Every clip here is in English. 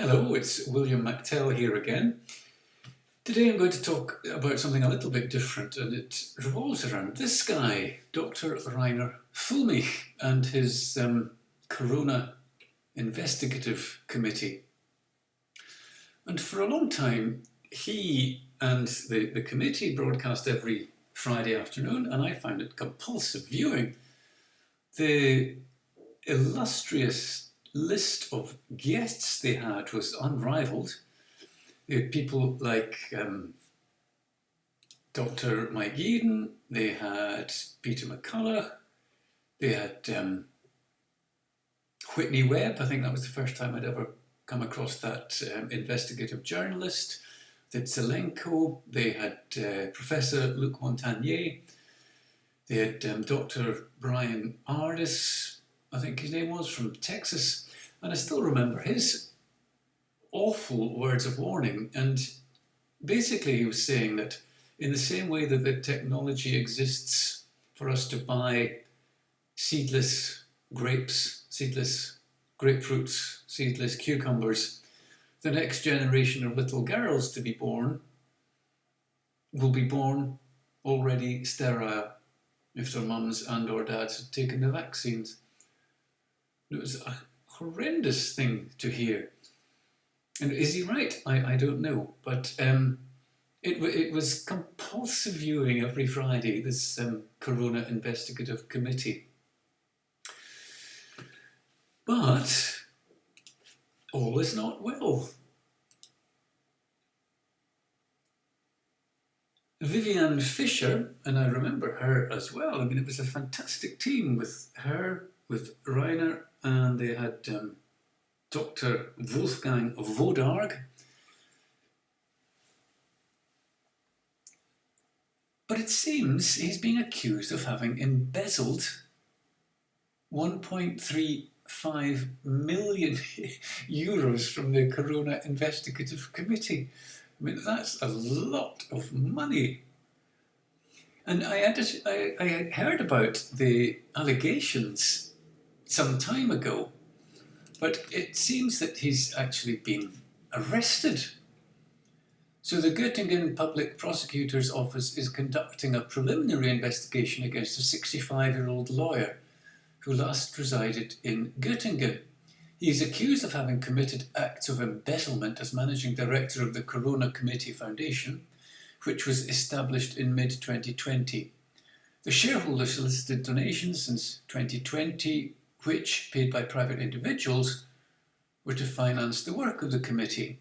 Hello, it's William McTell here again. Today I'm going to talk about something a little bit different, and it revolves around this guy, Dr. Reiner Fuellmich, and his Corona Investigative Committee. And for a long time, he and the committee broadcast every Friday afternoon, and I found it compulsive viewing. The illustrious list of guests they had was unrivaled. They had people like Dr. Mike Eden, they had Peter McCulloch, they had Whitney Webb. I think that was the first time I'd ever come across that investigative journalist. They had Zelenko, they had Professor Luc Montagnier, they had Dr. Brian Ardis, I think his name was, from Texas. And I still remember his awful words of warning. And basically he was saying that in the same way that the technology exists for us to buy seedless grapes, seedless grapefruits, seedless cucumbers, the next generation of little girls to be born will be born already sterile if their mums and or dads had taken the vaccines. It was a horrendous thing to hear. And is he right? I don't know. But it was compulsive viewing every Friday, this Corona Investigative Committee. But all is not well. Viviane Fischer, and I remember her as well. I mean, it was a fantastic team with her, with Reiner, and they had Dr. Wolfgang Wodarg. But it seems he's being accused of having embezzled 1.35 million euros from the Corona Investigative Committee. I mean, that's a lot of money. And I had heard about the allegations some time ago, but it seems that he's actually been arrested. So the Göttingen Public Prosecutor's Office is conducting a preliminary investigation against a 65-year-old lawyer who last resided in Göttingen. He is accused of having committed acts of embezzlement as managing director of the Corona Committee Foundation, which was established in mid-2020. The shareholder solicited donations since 2020, which, paid by private individuals, were to finance the work of the committee.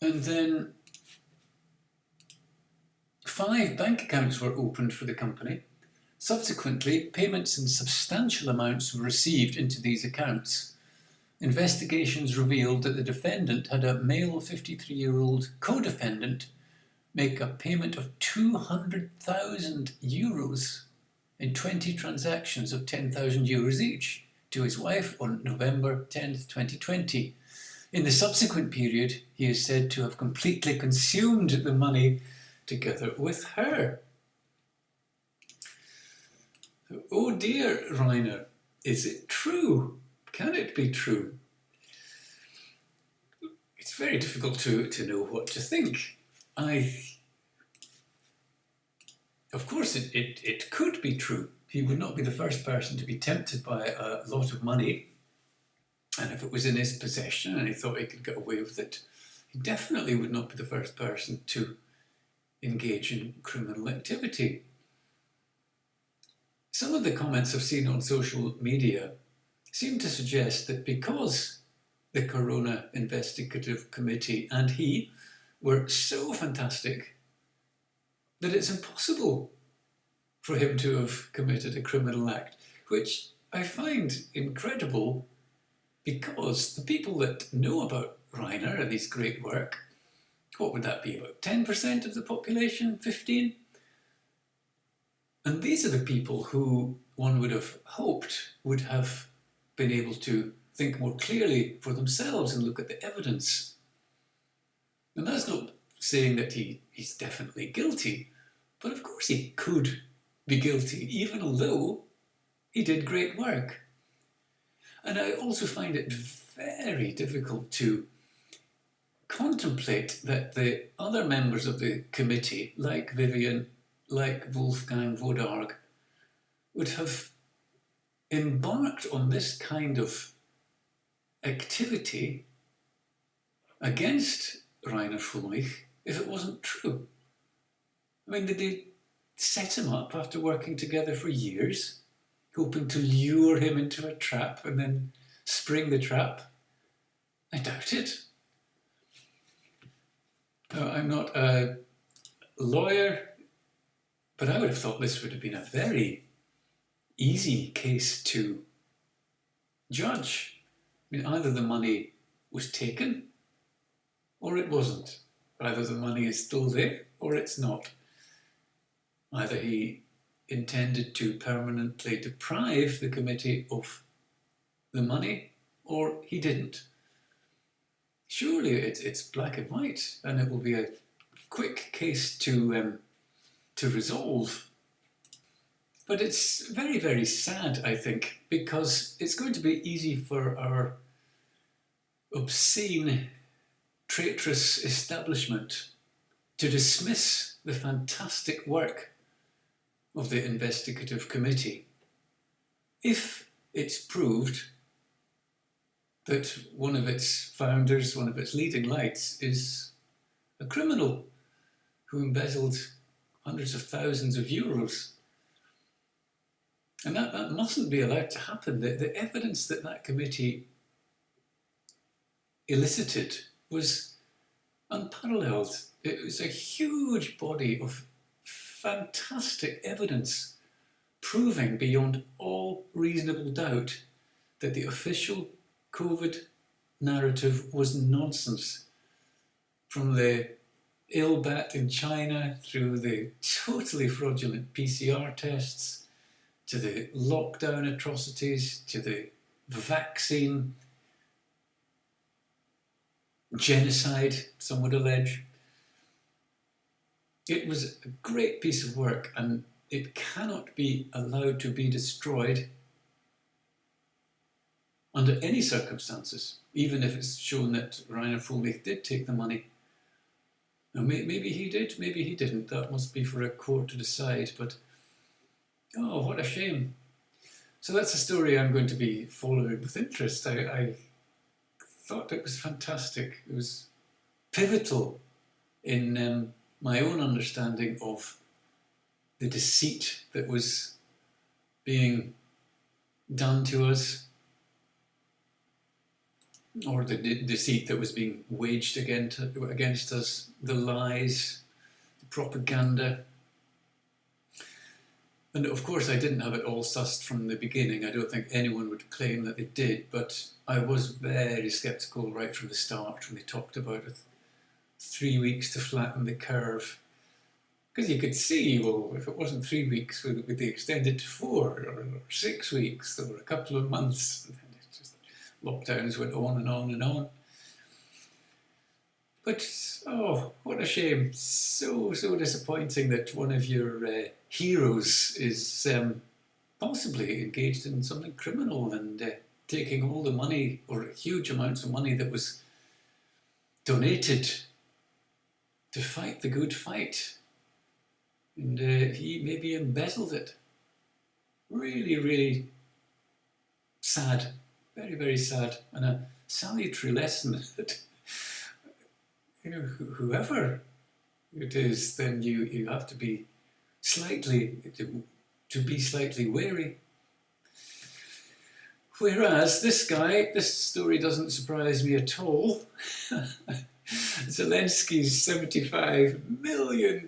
And then 5 bank accounts were opened for the company. Subsequently, payments in substantial amounts were received into these accounts. Investigations revealed that the defendant had a male 53-year-old co-defendant make a payment of 200,000 euros in 20 transactions of 10,000 euros each to his wife on November 10th, 2020. In the subsequent period, he is said to have completely consumed the money together with her. Oh dear, Reiner, is it true? Can it be true? It's very difficult to know what to think. Of course, it could be true. He would not be the first person to be tempted by a lot of money. And if it was in his possession and he thought he could get away with it, he definitely would not be the first person to engage in criminal activity. Some of the comments I've seen on social media seem to suggest that because the Corona Investigative Committee and he were so fantastic that it's impossible for him to have committed a criminal act, which I find incredible because the people that know about Reiner and his great work, what would that be, about 10% of the population, 15%? And these are the people who one would have hoped would have been able to think more clearly for themselves and look at the evidence. And that's not saying that he's definitely guilty, But of course he could be guilty, even though he did great work. And I also find it very difficult to contemplate that the other members of the committee, like Vivian, like Wolfgang Wodarg, would have embarked on this kind of activity against Reiner Fuellmich if it wasn't true. I mean, did they set him up after working together for years, hoping to lure him into a trap and then spring the trap? I doubt it. I'm not a lawyer, but I would have thought this would have been a very easy case to judge. I mean, either the money was taken or it wasn't. Either the money is still there or it's not. Either he intended to permanently deprive the committee of the money or he didn't. Surely it's black and white, and it will be a quick case to resolve. But it's very, very sad, I think, because it's going to be easy for our obscene, traitorous establishment to dismiss the fantastic work of the investigative committee if it's proved that one of its founders, one of its leading lights, is a criminal who embezzled hundreds of thousands of euros. And that mustn't be allowed to happen. The evidence that committee elicited was unparalleled. It was a huge body of fantastic evidence proving beyond all reasonable doubt that the official COVID narrative was nonsense. From the ill bat in China, through the totally fraudulent PCR tests, to the lockdown atrocities, to the vaccine genocide, some would allege. It was a great piece of work, and it cannot be allowed to be destroyed under any circumstances, even if it's shown that Reiner Fuellmich did take the money. Now, maybe he did, maybe he didn't. That must be for a court to decide, but oh, what a shame. So that's a story I'm going to be following with interest. I thought it was fantastic. It was pivotal in my own understanding of the deceit that was being done to us, or the deceit that was being waged against us, the lies, the propaganda. And of course I didn't have it all sussed from the beginning. I don't think anyone would claim that they did, but I was very sceptical right from the start when they talked about it. 3 weeks to flatten the curve. Because you could see, well, if it wasn't 3 weeks, would they extend it to 4 or 6 weeks or a couple of months? And then it just, lockdowns went on and on and on. But, oh, what a shame. So disappointing that one of your heroes is possibly engaged in something criminal and taking all the money, or huge amounts of money that was donated to fight the good fight. And he maybe embezzled it. Really, really sad. Very, very sad. And a salutary lesson that, you know, whoever it is, then you have to be slightly wary. Whereas this guy, this story doesn't surprise me at all. Zelensky's $75 million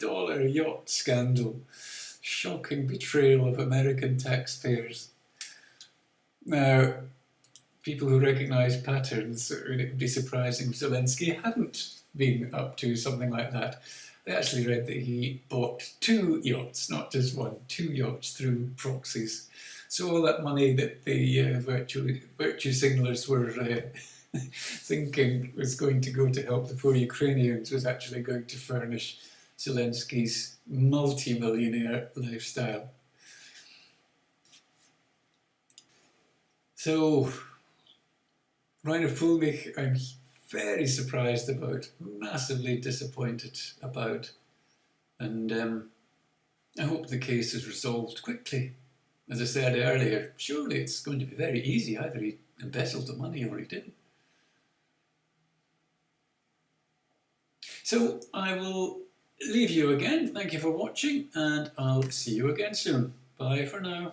yacht scandal. Shocking betrayal of American taxpayers. Now, people who recognise patterns, it would be surprising if Zelensky hadn't been up to something like that. I actually read that he bought 2 yachts, not just one, 2 yachts through proxies. So all that money that the virtue signalers were thinking was going to go to help the poor Ukrainians was actually going to furnish Zelensky's multi-millionaire lifestyle. So, Reiner Fuellmich, I'm very surprised about, massively disappointed about, and I hope the case is resolved quickly. As I said earlier, surely it's going to be very easy. Either he embezzled the money or he didn't. So I will leave you again. Thank you for watching, and I'll see you again soon. Bye for now.